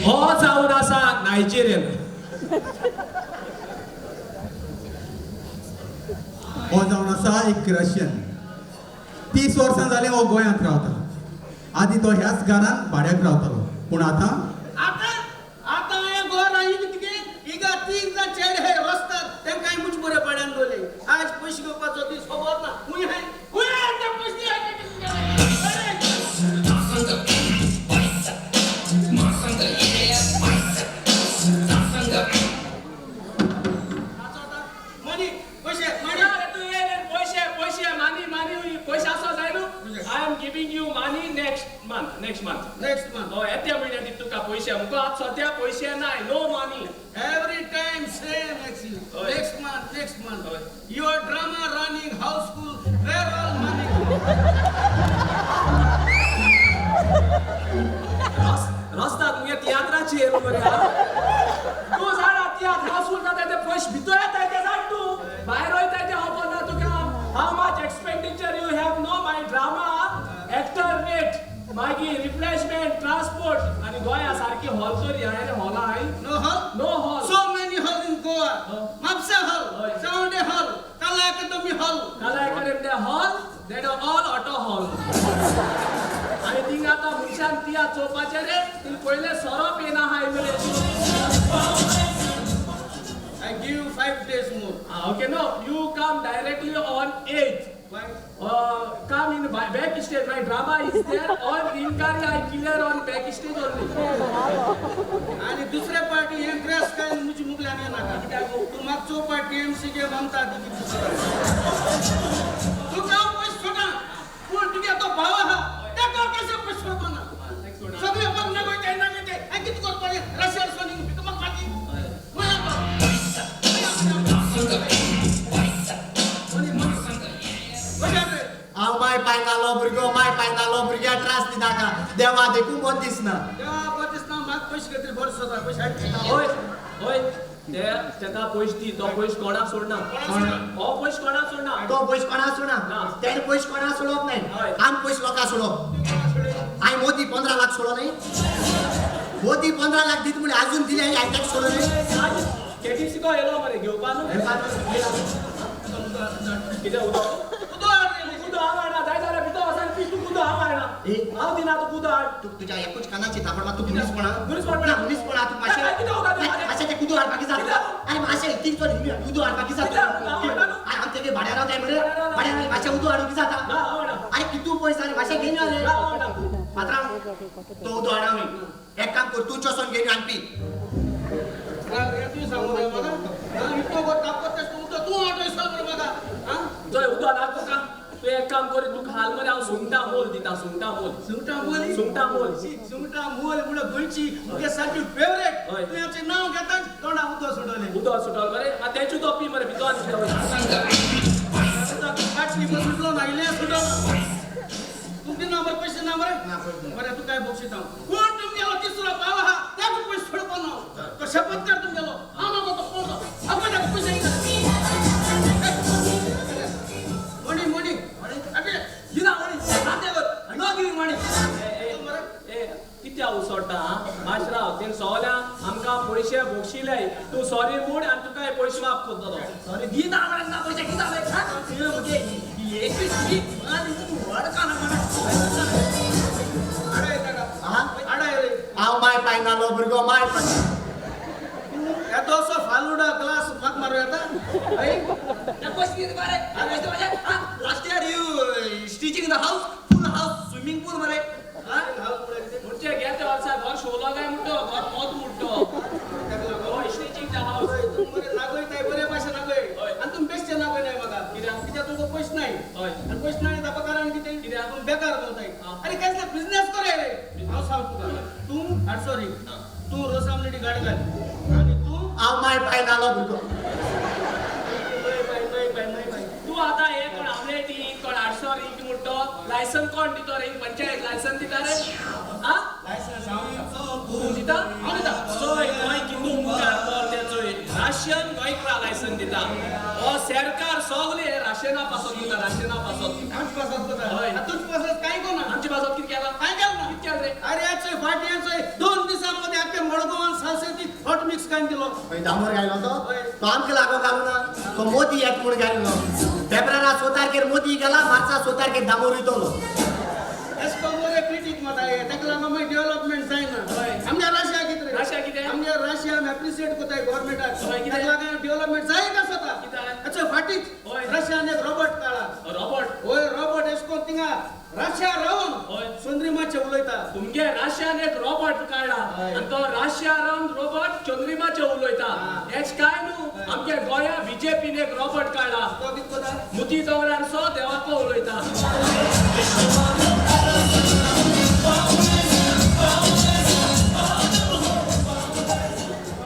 हो जावन आसा नायजेरियन. हो जावन आसा एक रशियन. 30 वर्सां जाली हो गोंयांत रावता. आदी तो ह्याच घरान भाड्याक रावतालो पूण आतां आता हे गोर राहिली किती इगा तीन जा चेड हे रस्तात ते काय मुच बरे पड्यान गोले आज पैसे घेवपाचो दीस खबर ना हुई है ते पैसे मनी पैसे मनी तू ये पैसे मानी पैसे आसा जाय न्हू. I am giving you money next month. हो येत्या म्हयन्यात दिता तुका पैसे. मुको आतां सद्या पैसे नाय. No money. every time same actually next month your drama running house school where all money रस्त्यात मुगे तियात्राची येरू बरे. तू झाड तियात्र हाऊसफुल जाता ते पयशे भितर येता ते जाण तू भायर वयता ते खबर ना तुका. How much expenditure you have no my drama actor rate मागीर रिफ्रेशमेंट ट्रान्सपोर्ट आनी गोंया सारकी हॉल तरी हाय हॉल हाय no hall so many hall in Goa Mapsa hall Saunde hall Kala Academy hall hall that are all auto hall. आणि thing आता मुशान तिया चोपाचे रे ती पहिले सरप येना हाय मरे. I give you 5 days more. Okay, no, you come directly on 8th. Why? Come in backstage. My drama is there. On Inkari, I clear on backstage only. आणि दुसऱ्या पार्टी हे ड्रेस काय मुझी मुगल्याने नका तू मागचो पार्टी एमसी के म्हणता तू काम पैसे सोडा कोण तुझ्या तो भावा हा त्या का कसे पैसे सोडा सगळे बघ ना गोय त्यांना ते आणि किती करतो रे रशियन सोनिंग तू मग बाकी हांव माय पायतालो भुरग्या त्रास दिनाका देवा देखून कोण दिसना. म्हाका पैसे घेतले बरो सोदा पैसे होय तेका पैसे दी. तो पैसे कोणाक सोडना. हो पैसे कोणाक सोडना. तो पयशे कोणा सोडना. तेणे पयशे कोणा सोडप नाही. आमी पयशे लोकांक सोडप. हांवें मोदी 15 लाख सोडो नाही. मोदी 15 लाख दिता म्हणे अजून दिले हांवें ताका सोडो नाही. केटीसी को येलो मरे घेवपा कितें उदो हांगा जाय जाल्यार भितर वचून पी तू कुदो हांगा हांव दिना तू कुदो हाड. तुझ्या एकूच कानाची थापड तू मुनीसपणा मुनीसपणा मुनीसपणा तू मातशें ते कुदो हाडपाक जाता. आनी मातशें तीन कुदो हाडपाक जाता. आमी तेगे भाड्या रावताय मरे भाड्या मातशें उदो हाडूंक जाता. आरे कितू पयस आनी मातशें घेवन आले पात्रांव तो उदो हाड आमी एक काम कर तू चोसोन घेवन आनी पी. जय उदो हाड तुका. तू एक काम कर तू खाल मरे हांव सुंगटां मोल दिता. सुंगटां मोल मुळे गोंयची तुगे सारकी फेवरेट तुझें नांव घेता तोंडा उदो सोडले उदो सुटल मरे तेचू तो पी मरे भितर फाटली बसलो ना इले सुटो तुमचे नंबर पैसे ना मरे बरे तू काय बक्षीस हांव कोण तुमगेलो तिसरो पाव हा त्याक पैसे सोडपा ना तो शपथ कर तुमगेलो हांव नको तो कोण आपण त्याक पैसे मणी अबे दिना मणी साथे कर नो गिविंग मणी कित्या उसोडटा माशराव तेन सगल्या आमकां पयशे बक्षिले तू सॉरी मूड आनी तुका हे पयशे माफ करतलो. सॉरी दिना मरे ना पयशे कित्याक रे मुगे एकवीस आनी तू वडका ना हांव माय पायनालो भुरगो माय पाय. येतो असो फालुडा क्लास माग मारू येता त्या पयशे कितें मरे last year you stitching in the house full house swimming pool मरे. म्हणजे गेल्या वर्सा घर शोलो काय म्हणतो घर मोत म्हणतो स्टिचिंग द हाऊस बरे नागोय ताय बरे भाषा नागोय आणि तुम बेस्ट नागोय नाही बघा कित्याक तुमका पैसे नाही आणि पैसे नाही ताका कारण कितें तुम बेकार बोलताय. अरे काय बिझनेस करे रे हांव सांग तुका तू सॉरी तू रोसामलेडी गाडी घाल आणि तू हांव माय पायनालो भुरगो. तू आता हे कोण आमलेट इंक कोण 800 इंक म्हणतो लायसन कोण दितो रे पंचायत लायसन दिता रे हा लायसन्स तू दिता हांव दिता चोय गोंय कितू मुखार कर ते चोय राशन गोंयकार लायसन दिता. हो सरकार सगळे राशना पासत दिता राशना पासत आमची पासत हय. तुझी पासत काय कोण आमची पासत कितें केला काय केलं ना कितें केला रे अरे याचोय फाटयांचोय 2 दिवसांमध्ये आख्या मडगावान सालसेती हॉट मिक्स कान दिलो दामोर घायलो होय. तो आमके लागो घालू ना तो मोदी एक म्हूण घाललो फेब्रुवारा 6 तारखेर मोदी गेला मार्चा 6 तारखेर दामोर येतलो एसको मोरे क्रिटिक मत आहे ताका लागून मागीर डेव्हलपमेंट जायना आमच्या रशिया कितें रशिया कितें? आमच्या रशिया एप्रिशिएट कोताय गव्हर्नमेंटाक होय, कितें? ताका लागून डेव्हलपमेंट जाय का स्वता कितें? अच्छा फाटीच होय. रशियान एक रॉबर्ट काढला रॉबर्ट होय रॉबर्ट एसको थिंगा रशिया राहून होय. चंद्रिमाचे उलयता तुमगे राशियान एक रॉबर्ट काढला हय. आणि तो राशिया रावन रॉबर्ट चंद्रिमाचे उलयता हेच काय न्हू आमगे गोंया बीजेपीन एक रॉबर्ट काढला तो कित कोता मुती दवरार सो देवाको उलयता